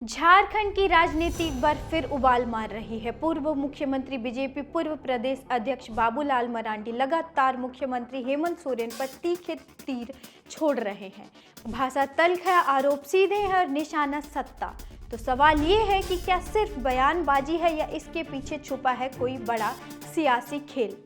झारखंड की राजनीति एक बार फिर उबाल मार रही है। पूर्व मुख्यमंत्री बीजेपी पूर्व प्रदेश अध्यक्ष बाबूलाल मरांडी लगातार मुख्यमंत्री हेमंत सोरेन पर तीखे तीर छोड़ रहे हैं। भाषा तल्ख है, आरोप सीधे हैं और निशाना सत्ता। तो सवाल ये है कि क्या सिर्फ बयानबाजी है या इसके पीछे छुपा है कोई बड़ा सियासी खेल।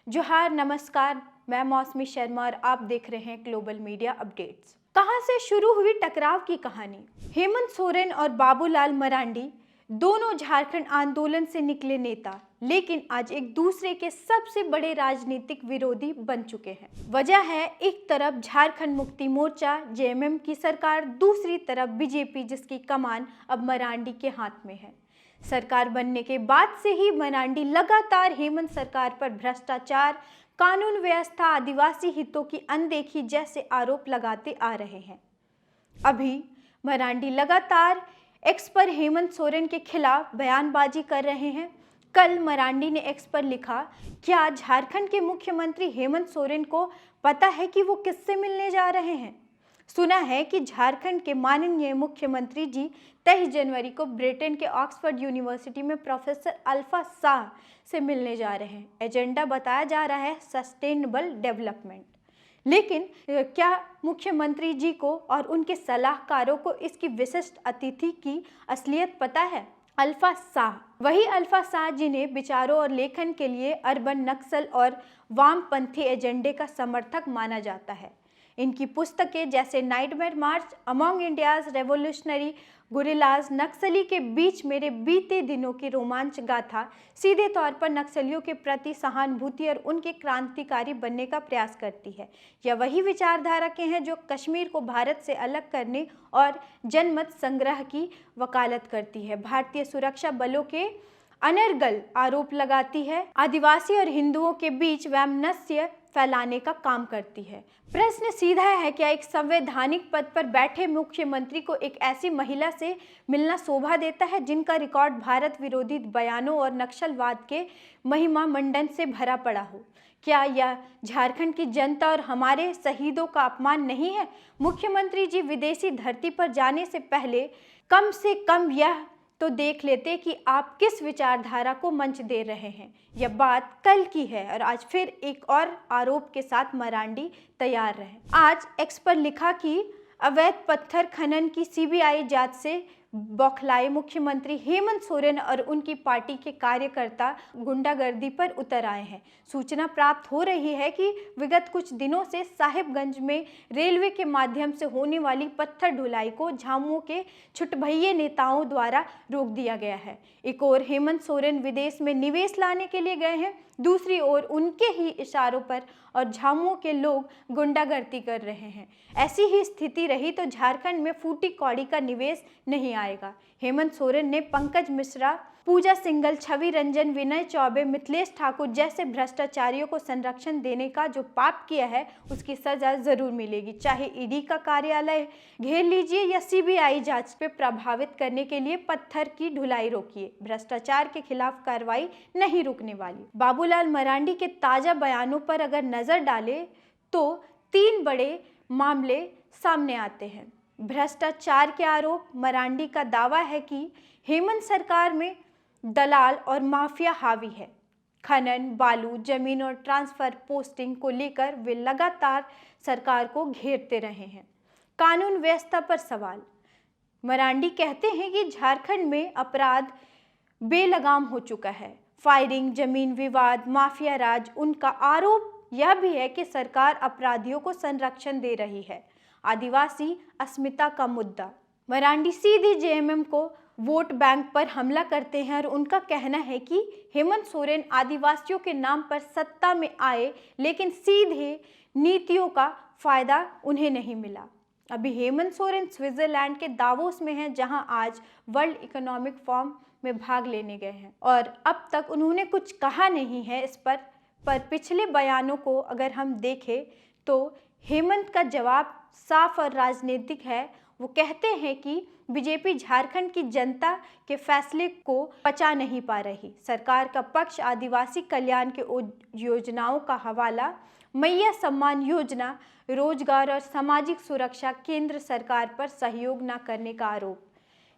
जोहार, नमस्कार, मैं मौसमी शर्मा और आप देख रहे हैं ग्लोबल मीडिया अपडेट्स। कहां से शुरू हुई टकराव की कहानी। हेमंत सोरेन और बाबूलाल मरांडी दोनों झारखंड आंदोलन से निकले नेता, लेकिन आज एक दूसरे के सबसे बड़े राजनीतिक विरोधी बन चुके हैं। वजह है, एक तरफ झारखंड मुक्ति मोर्चा जेएमएम की सरकार, दूसरी तरफ बीजेपी जिसकी कमान अब मरांडी के हाथ में है। सरकार बनने के बाद से ही मरांडी लगातार हेमंत सरकार पर भ्रष्टाचार, कानून व्यवस्था, आदिवासी हितों की अनदेखी जैसे आरोप लगाते आ रहे हैं। अभी मरांडी लगातार एक्स पर हेमंत सोरेन के खिलाफ बयानबाजी कर रहे हैं। कल मरांडी ने एक्स पर लिखा, क्या झारखंड के मुख्यमंत्री हेमंत सोरेन को पता है कि वो किससे मिलने जा रहे हैं। सुना है कि झारखंड के माननीय मुख्यमंत्री जी 23 जनवरी को ब्रिटेन के ऑक्सफोर्ड यूनिवर्सिटी में प्रोफेसर अल्फा शाह से मिलने जा रहे हैं। एजेंडा बताया जा रहा है सस्टेनेबल डेवलपमेंट। लेकिन क्या मुख्यमंत्री जी को और उनके सलाहकारों को इसकी विशिष्ट अतिथि की असलियत पता है। अल्फा शाह, वही अल्फा शाह जिन्हें विचारों और लेखन के लिए अर्बन नक्सल और वामपंथी एजेंडे का समर्थक माना जाता है। इनकी पुस्तकें जैसे नाइटमेयर मार्च, अमॉन्ग इंडियाज रेवोल्यूशनरी गुरिल्लाज, नक्सली के बीच मेरे बीते दिनों की रोमांच गाथा सीधे तौर पर नक्सलियों के प्रति सहानुभूति और उनके क्रांतिकारी बनने का प्रयास करती है। यह वही विचारधारा के हैं जो कश्मीर को भारत से अलग करने और जनमत संग्रह की वकालत करती है। भारतीय सुरक्षा बलों के अनर्गल आरोप लगाती है, आदिवासी और हिंदुओं के बीच वैमनस्य फैलाने का काम करती है। प्रश्न सीधा है, क्या एक संवैधानिक पद पर बैठे मुख्यमंत्री को एक ऐसी महिला से मिलना शोभा देता है जिनका रिकॉर्ड भारत विरोधी बयानों और नक्सलवाद के महिमा मंडन से भरा पड़ा हो। क्या यह झारखंड की जनता और हमारे शहीदों का अपमान नहीं है। मुख्यमंत्री जी विदेशी धरती पर जाने से पहले कम से कम यह तो देख लेते कि आप किस विचारधारा को मंच दे रहे हैं। यह बात कल की है और आज फिर एक और आरोप के साथ मरांडी तैयार रहे। आज एक्स पर लिखा कि अवैध पत्थर खनन की सीबीआई जांच से बौखलाए मुख्यमंत्री हेमंत सोरेन और उनकी पार्टी के कार्यकर्ता गुंडागर्दी पर उतर आए हैं। सूचना प्राप्त हो रही है कि विगत कुछ दिनों से साहिबगंज में रेलवे के माध्यम से होने वाली पत्थर ढुलाई को झामुमो के छुटभइये नेताओं द्वारा रोक दिया गया है। एक ओर हेमंत सोरेन विदेश में निवेश लाने के लिए गए हैं, दूसरी ओर उनके ही इशारों पर और झामुमो के लोग गुंडागर्दी कर रहे हैं। ऐसी ही स्थिति रही तो झारखंड में फूटी कौड़ी का निवेश नहीं आएगा। हेमंत सोरेन ने पंकज मिश्रा, पूजा सिंघल, छवि रंजन, विनय चौबे, मिथिलेश ठाकुर जैसे भ्रष्टाचारियों को संरक्षण देने का जो पाप किया है उसकी सजा जरूर मिलेगी। चाहे ईडी का कार्यालय घेर लीजिए या सीबीआई जांच पे प्रभावित करने के लिए पत्थर की ढुलाई रोकिए, भ्रष्टाचार के खिलाफ कार्रवाई नहीं रुकने वाली। बाबूलाल मरांडी के ताजा बयानों पर अगर नजर डालें तो 3 बड़े मामले सामने आते हैं। भ्रष्टाचार के आरोप। मरांडी का दावा है कि हेमंत सरकार में दलाल और माफिया हावी है। खनन, बालू, जमीन और ट्रांसफर पोस्टिंग को लेकर वे लगातार सरकार को घेरते रहे हैं। कानून व्यवस्था पर सवाल। मरांडी कहते हैं कि झारखंड में अपराध बेलगाम हो चुका है। फायरिंग, जमीन विवाद, माफिया राज। उनका आरोप यह भी है कि सरकार अपराधियों को संरक्षण दे रही है। आदिवासी अस्मिता का मुद्दा। मरांडी सीधी जेएमएम को वोट बैंक पर हमला करते हैं और उनका कहना है कि हेमंत सोरेन आदिवासियों के नाम पर सत्ता में आए, लेकिन सीधे नीतियों का फायदा उन्हें नहीं मिला। अभी हेमंत सोरेन स्विट्जरलैंड के दावोस में हैं, जहां आज वर्ल्ड इकोनॉमिक फोरम में भाग लेने गए हैं और अब तक उन्होंने कुछ कहा नहीं है इस पर पिछले बयानों को अगर हम देखें तो हेमंत का जवाब साफ और राजनीतिक है। वो कहते हैं कि बीजेपी झारखंड की जनता के फैसले को पचा नहीं पा रही। सरकार का पक्ष आदिवासी कल्याण के योजनाओं का हवाला, मैया सम्मान योजना, रोजगार और सामाजिक सुरक्षा, केंद्र सरकार पर सहयोग न करने का आरोप।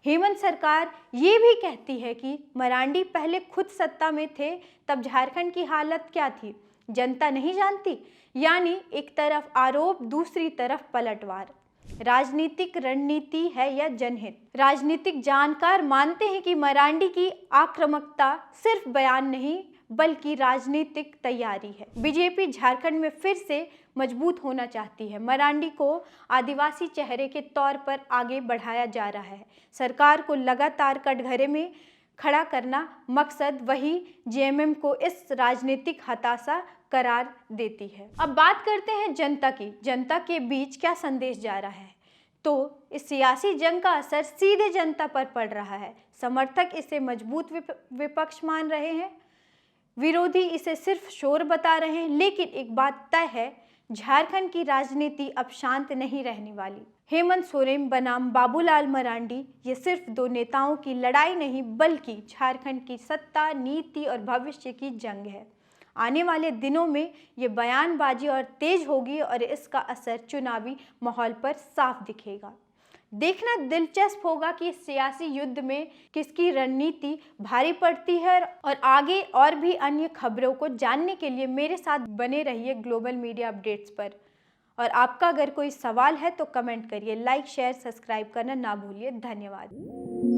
हेमंत सरकार ये भी कहती है कि मरांडी पहले खुद सत्ता में थे, तब झारखंड की हालत क्या थी जनता नहीं जानती। यानी एक तरफ आरोप, दूसरी तरफ पलटवार। राजनीतिक रणनीति है या जनहित? राजनीतिक जानकार मानते हैं कि मरांडी की आक्रामकता सिर्फ बयान नहीं बल्कि राजनीतिक तैयारी है। बीजेपी झारखंड में फिर से मजबूत होना चाहती है। मरांडी को आदिवासी चेहरे के तौर पर आगे बढ़ाया जा रहा है। सरकार को लगातार कटघरे में खड़ा करना मकसद, वही जेएमएम को इस राजनीतिक हताशा करार देती है। अब बात करते हैं जनता की। जनता के बीच क्या संदेश जा रहा है? तो इस सियासी जंग का असर सीधे जनता पर पड़ रहा है। समर्थक इसे मजबूत विपक्ष मान रहे हैं, विरोधी इसे सिर्फ शोर बता रहे हैं। लेकिन एक बात तय है, झारखंड की राजनीति अब शांत नहीं रहने वाली। हेमंत सोरेन बनाम बाबूलाल मरांडी, ये सिर्फ दो नेताओं की लड़ाई नहीं बल्कि झारखंड की सत्ता, नीति और भविष्य की जंग है। आने वाले दिनों में ये बयानबाजी और तेज होगी और इसका असर चुनावी माहौल पर साफ दिखेगा। देखना दिलचस्प होगा कि इस सियासी युद्ध में किसकी रणनीति भारी पड़ती है। और आगे और भी अन्य खबरों को जानने के लिए मेरे साथ बने रहिए ग्लोबल मीडिया अपडेट्स पर। और आपका अगर कोई सवाल है तो कमेंट करिए, लाइक, शेयर, सब्सक्राइब करना ना भूलिए। धन्यवाद।